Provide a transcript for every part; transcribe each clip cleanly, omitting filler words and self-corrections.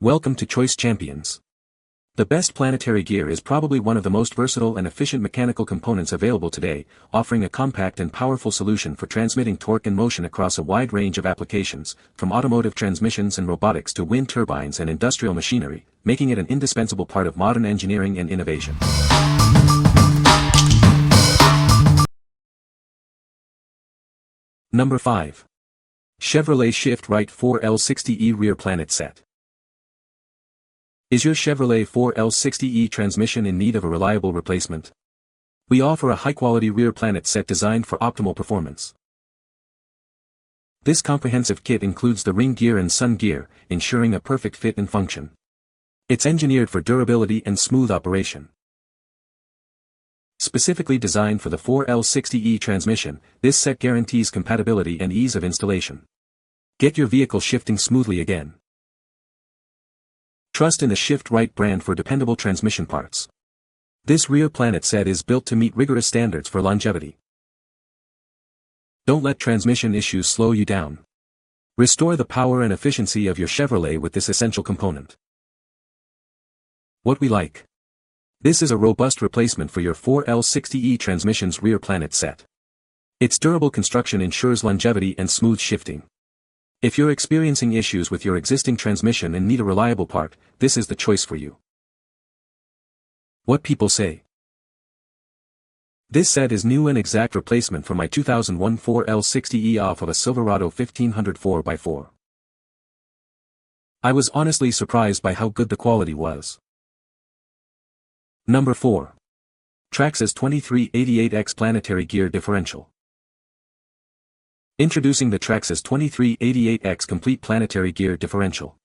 Welcome to Choice Champions. The best planetary gear is probably one of the most versatile and efficient mechanical components available today, offering a compact and powerful solution for transmitting torque and motion across a wide range of applications, from automotive transmissions and robotics to wind turbines and industrial machinery, making it an indispensable part of modern engineering and innovation. Number 5. Chevrolet Shift Rite 4L60E Rear Planet Set. Is your Chevrolet 4L60E transmission in need of a reliable replacement? We offer a high-quality rear planet set designed for optimal performance. This comprehensive kit includes the ring gear and sun gear, ensuring a perfect fit and function. It's engineered for durability and smooth operation. Specifically designed for the 4L60E transmission, this set guarantees compatibility and ease of installation. Get your vehicle shifting smoothly again. Trust in the Shift Rite brand for dependable transmission parts. This rear planet set is built to meet rigorous standards for longevity. Don't let transmission issues slow you down. Restore the power and efficiency of your Chevrolet with this essential component. What we like. This is a robust replacement for your 4L60E transmission's rear planet set. Its durable construction ensures longevity and smooth shifting. If you're experiencing issues with your existing transmission and need a reliable part, this is the choice for you. What people say. This set is new and exact replacement for my 2001 4L60E off of a Silverado 1500 4x4. I was honestly surprised by how good the quality was. Number 4. Traxxas 2388X Planetary Gear Differential. Introducing the Traxxas 2388X Complete Planetary Gear Differential.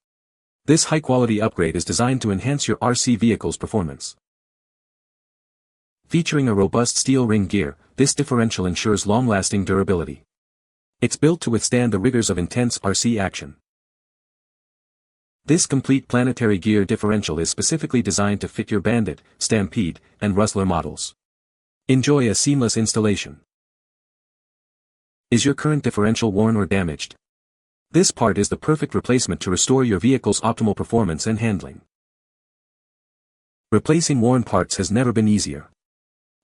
This high-quality upgrade is designed to enhance your RC vehicle's performance. Featuring a robust steel ring gear, this differential ensures long-lasting durability. It's built to withstand the rigors of intense RC action. This complete planetary gear differential is specifically designed to fit your Bandit, Stampede, and Rustler models. Enjoy a seamless installation. Is your current differential worn or damaged? This part is the perfect replacement to restore your vehicle's optimal performance and handling. Replacing worn parts has never been easier.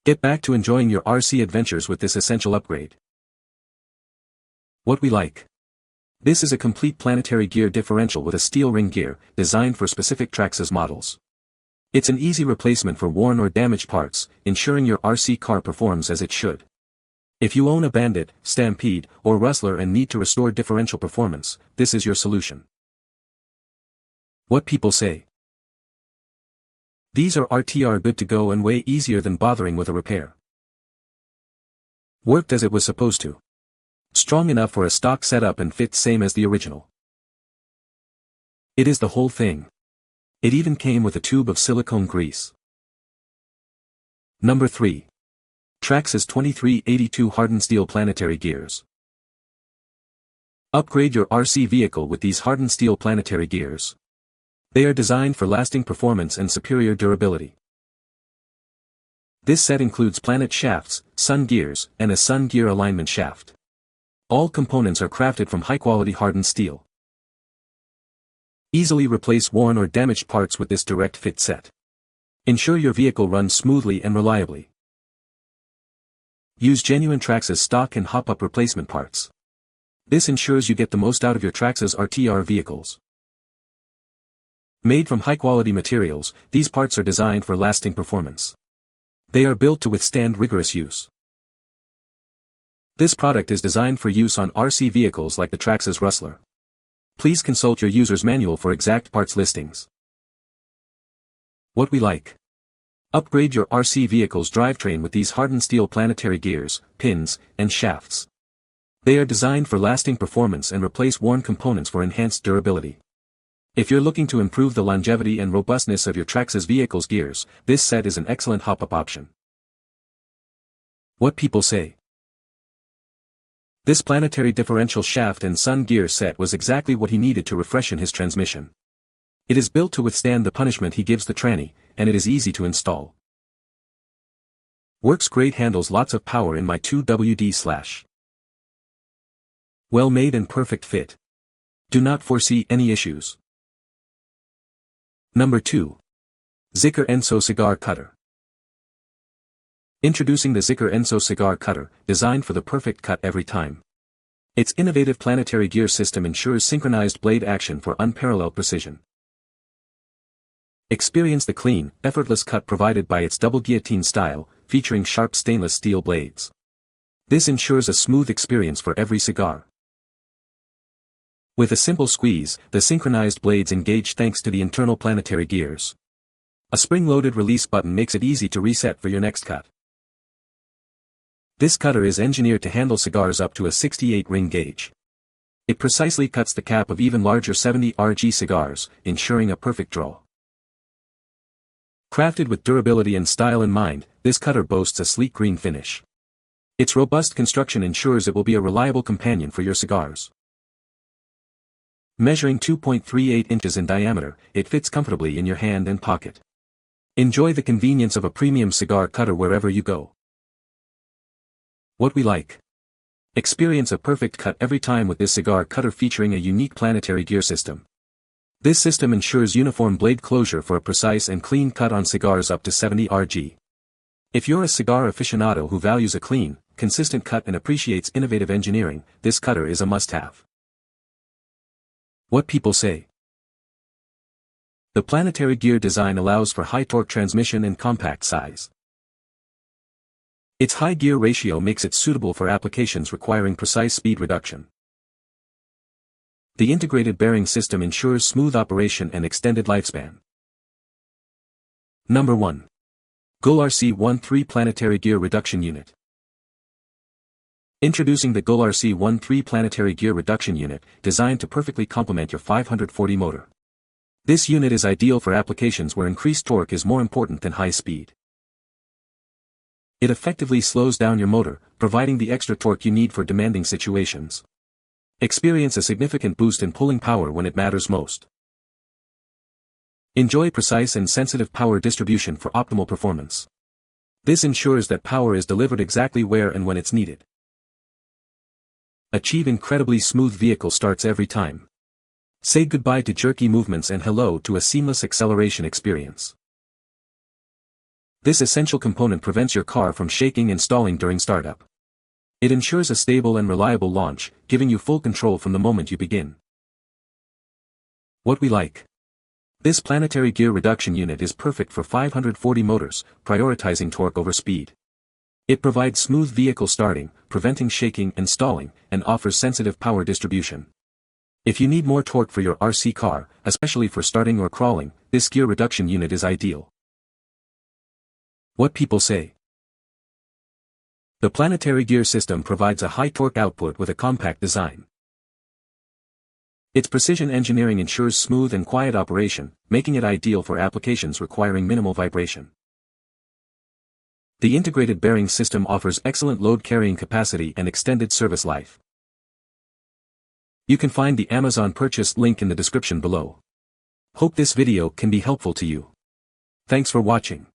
Get back to enjoying your RC adventures with this essential upgrade. What we like. This is a complete planetary gear differential with a steel ring gear, designed for specific Traxxas models. It's an easy replacement for worn or damaged parts, ensuring your RC car performs as it should. If you own a Bandit, Stampede, or Rustler and need to restore differential performance, this is your solution. What people say. These are RTR good to go and way easier than bothering with a repair. Worked as it was supposed to. Strong enough for a stock setup and fit same as the original. It is the whole thing. It even came with a tube of silicone grease. Number 3. Traxxas 2382 Hardened-Steel Planetary Gears. Upgrade your RC vehicle with these Hardened-Steel planetary gears. They are designed for lasting performance and superior durability. This set includes planet shafts, sun gears, and a sun gear alignment shaft. All components are crafted from high-quality hardened steel. Easily replace worn or damaged parts with this direct fit set. Ensure your vehicle runs smoothly and reliably. Use genuine Traxxas stock and hop-up replacement parts. This ensures you get the most out of your Traxxas RTR vehicles. Made from high-quality materials, these parts are designed for lasting performance. They are built to withstand rigorous use. This product is designed for use on RC vehicles like the Traxxas Rustler. Please consult your user's manual for exact parts listings. What we like. Upgrade your RC vehicle's drivetrain with these hardened steel planetary gears, pins, and shafts. They are designed for lasting performance and replace worn components for enhanced durability. If you're looking to improve the longevity and robustness of your Traxxas vehicle's gears, this set is an excellent hop-up option. What people say. This planetary differential shaft and sun gear set was exactly what he needed to refreshen his transmission. It is built to withstand the punishment he gives the tranny, and it is easy to install. Works great, handles lots of power in my 2WD/. Well made and perfect fit. Do not foresee any issues. Number 2. XIKAR Enso Cigar Cutter. Introducing the XIKAR Enso Cigar Cutter, designed for the perfect cut every time. Its innovative planetary gear system ensures synchronized blade action for unparalleled precision. Experience the clean, effortless cut provided by its double guillotine style, featuring sharp stainless steel blades. This ensures a smooth experience for every cigar. With a simple squeeze, the synchronized blades engage thanks to the internal planetary gears. A spring-loaded release button makes it easy to reset for your next cut. This cutter is engineered to handle cigars up to a 68 ring gauge. It precisely cuts the cap of even larger 70 RG cigars, ensuring a perfect draw. Crafted with durability and style in mind, this cutter boasts a sleek green finish. Its robust construction ensures it will be a reliable companion for your cigars. Measuring 2.38 inches in diameter, it fits comfortably in your hand and pocket. Enjoy the convenience of a premium cigar cutter wherever you go. What we like. Experience a perfect cut every time with this cigar cutter featuring a unique planetary gear system. This system ensures uniform blade closure for a precise and clean cut on cigars up to 70 RG. If you're a cigar aficionado who values a clean, consistent cut and appreciates innovative engineering, this cutter is a must-have. What people say. The planetary gear design allows for high torque transmission and compact size. Its high gear ratio makes it suitable for applications requiring precise speed reduction. The integrated bearing system ensures smooth operation and extended lifespan. Number 1. GoolRC 1.3 Planetary Gear Reduction Unit. Introducing the GoolRC 1.3 Planetary Gear Reduction Unit, designed to perfectly complement your 540 motor. This unit is ideal for applications where increased torque is more important than high speed. It effectively slows down your motor, providing the extra torque you need for demanding situations. Experience a significant boost in pulling power when it matters most. Enjoy precise and sensitive power distribution for optimal performance. This ensures that power is delivered exactly where and when it's needed. Achieve incredibly smooth vehicle starts every time. Say goodbye to jerky movements and hello to a seamless acceleration experience. This essential component prevents your car from shaking and stalling during startup. It ensures a stable and reliable launch, giving you full control from the moment you begin. What we like. This planetary gear reduction unit is perfect for 540 motors, prioritizing torque over speed. It provides smooth vehicle starting, preventing shaking and stalling, and offers sensitive power distribution. If you need more torque for your RC car, especially for starting or crawling, this gear reduction unit is ideal. What people say. The planetary gear system provides a high torque output with a compact design. Its precision engineering ensures smooth and quiet operation, making it ideal for applications requiring minimal vibration. The integrated bearing system offers excellent load carrying capacity and extended service life. You can find the Amazon purchase link in the description below. Hope this video can be helpful to you. Thanks for watching.